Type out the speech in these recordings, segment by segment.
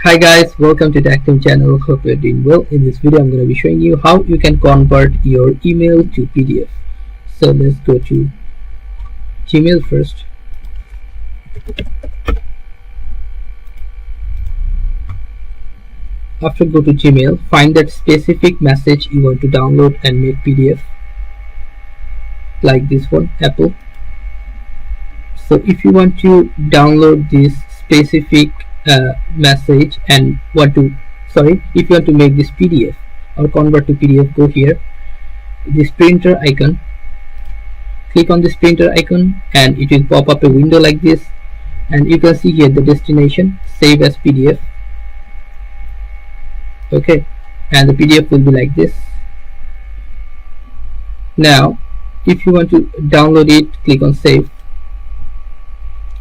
Hi guys, welcome to the Active channel. Hope you're doing well. In this video I'm going to be showing you how you can convert your email to PDF. So let's go to Gmail first. After go to Gmail, find that specific message you want to download and make PDF, like this one, Apple. So if you want to download this specific message and if you want to make this PDF or convert to PDF, go here, this printer icon, click on this printer icon and it will pop up a window like this, and you can see here the destination, save as PDF. Okay, and the PDF will be like this. Now if you want to download it, click on save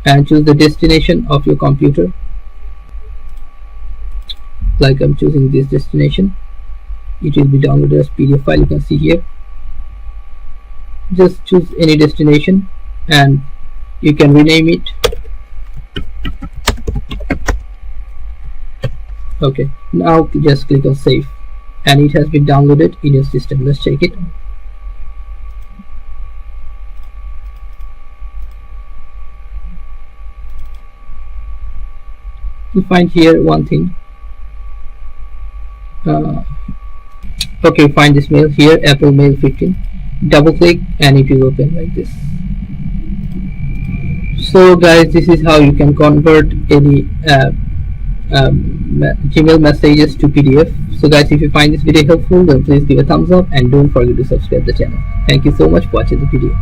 and choose the destination of your computer. Like I'm choosing this destination, it will be downloaded as PDF file. You can see here, just choose any destination and you can rename it. Okay, now just click on save and it has been downloaded in your system. Let's check it. You find here one thing. Okay, find this mail here, Apple Mail 15. Double click and it will open like this. So guys, this is how you can convert any Gmail messages to PDF. So guys, if you find this video helpful, then please give a thumbs up and don't forget to subscribe the channel. Thank you so much for watching the video.